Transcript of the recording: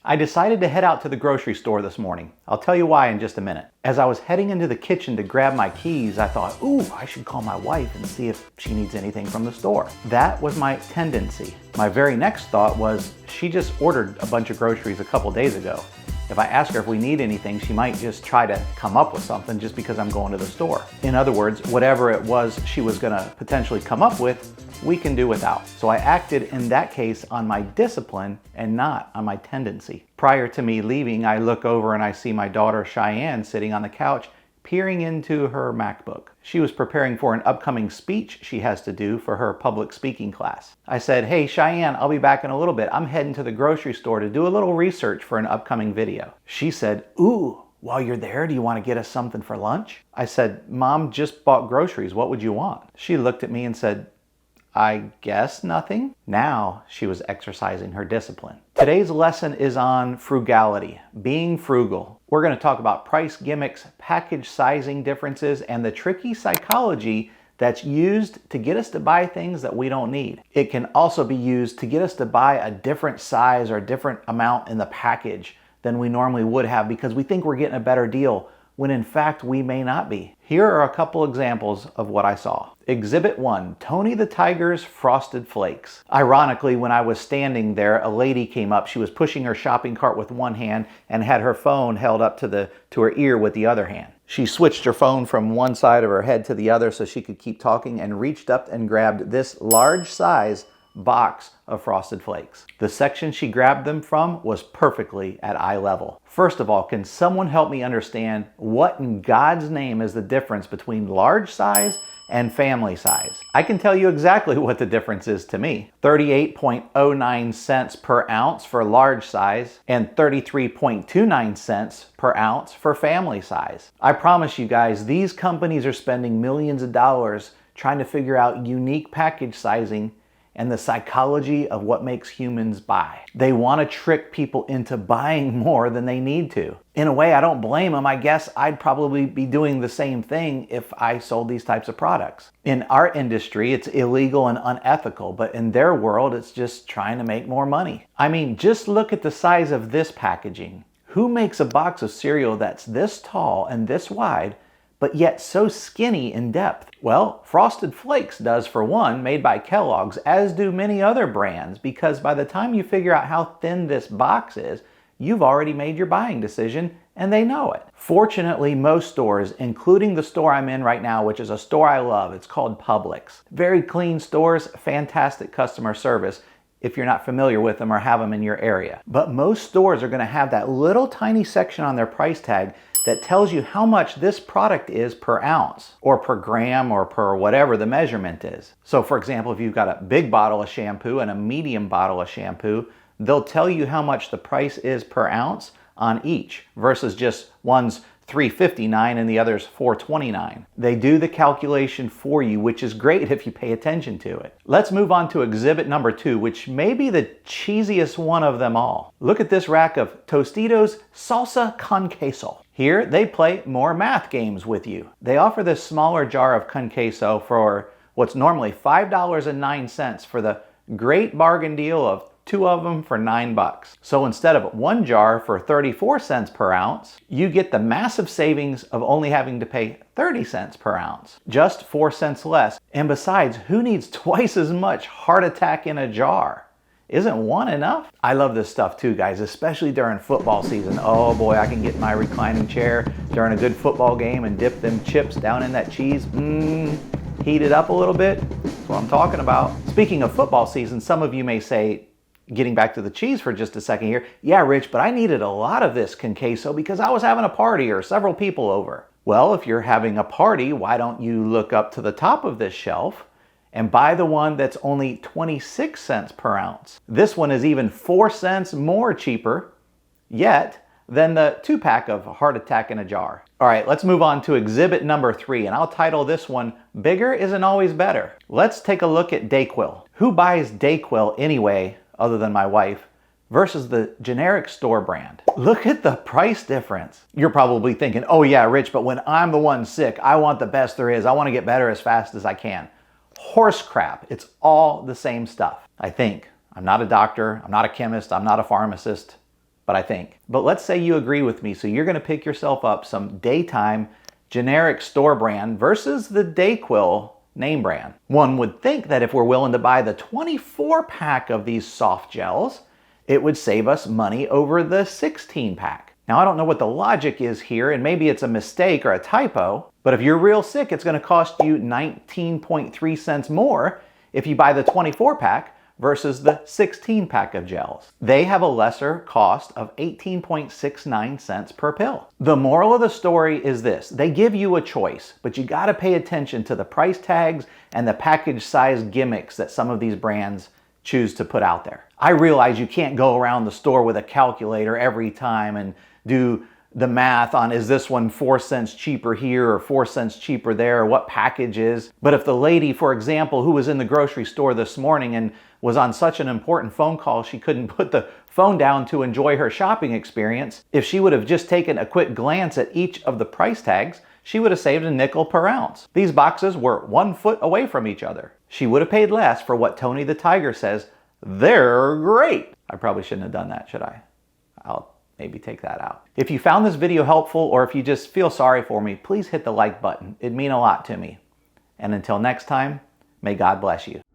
I decided to head out to the grocery store this morning. I'll tell you why in just a minute. As I was heading into the kitchen to grab my keys, I thought, ooh, I should call my wife and see if she needs anything from the store. That was my tendency. My very next thought was, she just ordered a bunch of groceries a couple days ago. If I ask her if we need anything, she might just try to come up with something just because I'm going to the store. In other words, whatever it was she was gonna potentially come up with, we can do without. So I acted in that case on my discipline and not on my tendency. Prior to me leaving, I look over and I see my daughter Cheyenne sitting on the couch peering into her MacBook. She was preparing for an upcoming speech she has to do for her public speaking class. I said, hey Cheyenne, I'll be back in a little bit. I'm heading to the grocery store to do a little research for an upcoming video. She said, ooh, while you're there, do you want to get us something for lunch? I said, Mom just bought groceries. What would you want? She looked at me and said, I guess nothing. Now she was exercising her discipline. Today's lesson is on frugality, being frugal. We're going to talk about price gimmicks, package sizing differences, and the tricky psychology that's used to get us to buy things that we don't need. It can also be used to get us to buy a different size or a different amount in the package than we normally would have because we think we're getting a better deal, when in fact we may not be. Here are a couple examples of what I saw. Exhibit 1, Tony the Tiger's Frosted Flakes. Ironically, when I was standing there, a lady came up. She was pushing her shopping cart with one hand and had her phone held up to her ear with the other hand. She switched her phone from one side of her head to the other so she could keep talking and reached up and grabbed this large size box of Frosted Flakes. The section she grabbed them from was perfectly at eye level. First of all, can someone help me understand what in God's name is the difference between large size and family size? I can tell you exactly what the difference is to me. 38.09 cents per ounce for large size and 33.29 cents per ounce for family size. I promise you guys, these companies are spending millions of dollars trying to figure out unique package sizing and the psychology of what makes humans buy. They want to trick people into buying more than they need to. In a way, I don't blame them. I guess I'd probably be doing the same thing if I sold these types of products. In our industry, it's illegal and unethical, but in their world, it's just trying to make more money. I mean, just look at the size of this packaging. Who makes a box of cereal that's this tall and this wide, but yet so skinny in depth? Well, Frosted Flakes does for one, made by Kellogg's, as do many other brands, because by the time you figure out how thin this box is, you've already made your buying decision and they know it. Fortunately, most stores, including the store I'm in right now, which is a store I love, it's called Publix. Very clean stores, fantastic customer service, if you're not familiar with them or have them in your area. But most stores are going to have that little tiny section on their price tag that tells you how much this product is per ounce or per gram or per whatever the measurement is. So for example, if you've got a big bottle of shampoo and a medium bottle of shampoo, they'll tell you how much the price is per ounce on each versus just one's $3.59 and the other's $4.29. They do the calculation for you, which is great if you pay attention to it. Let's move on to exhibit number 2, which may be the cheesiest one of them all. Look at this rack of Tostitos Salsa Con Queso. Here, they play more math games with you. They offer this smaller jar of con queso for what's normally $5.09 for the great bargain deal of 2 of them for $9. So instead of one jar for 34 cents per ounce, you get the massive savings of only having to pay 30 cents per ounce, just 4 cents less. And besides, who needs twice as much heart attack in a jar? Isn't one enough? I love this stuff too, guys, especially during football season. Oh boy, I can get in my reclining chair during a good football game and dip them chips down in that cheese. Heat it up a little bit. That's what I'm talking about. Speaking of football season, some of you may say, getting back to the cheese for just a second here, yeah, Rich, but I needed a lot of this con queso because I was having a party or several people over. Well, if you're having a party, why don't you look up to the top of this shelf and buy the one that's only 26 cents per ounce. This one is even 4 cents more cheaper yet than the 2-pack of Heart Attack in a Jar. All right, let's move on to exhibit number 3, and I'll title this one, Bigger Isn't Always Better. Let's take a look at Dayquil. Who buys Dayquil anyway, other than my wife, versus the generic store brand? Look at the price difference. You're probably thinking, oh yeah, Rich, but when I'm the one sick, I want the best there is. I want to get better as fast as I can. Horse crap. It's all the same stuff, I think. I'm not a doctor. I'm not a chemist. I'm not a pharmacist. but I think. But let's say you agree with me, so you're gonna pick yourself up some daytime generic store brand versus the Dayquil name brand. One would think that if we're willing to buy the 24-pack of these soft gels, it would save us money over the 16-pack. Now, I don't know what the logic is here, and maybe it's a mistake or a typo, but if you're real sick, it's gonna cost you 19.3 cents more if you buy the 24-pack versus the 16-pack of gels. They have a lesser cost of 18.69 cents per pill. The moral of the story is this: they give you a choice, but you gotta pay attention to the price tags and the package size gimmicks that some of these brands choose to put out there. I realize you can't go around the store with a calculator every time and do the math on, is this one 4 cents cheaper here or 4 cents cheaper there, or what package is. But if the lady, for example, who was in the grocery store this morning and was on such an important phone call she couldn't put the phone down to enjoy her shopping experience, if she would have just taken a quick glance at each of the price tags, she would have saved a nickel per ounce. These boxes were 1 foot away from each other. She would have paid less for what Tony the Tiger says, they're great. I probably shouldn't have done that, should I? I'll maybe take that out. If you found this video helpful, or if you just feel sorry for me, please hit the like button. It'd mean a lot to me. And until next time, may God bless you.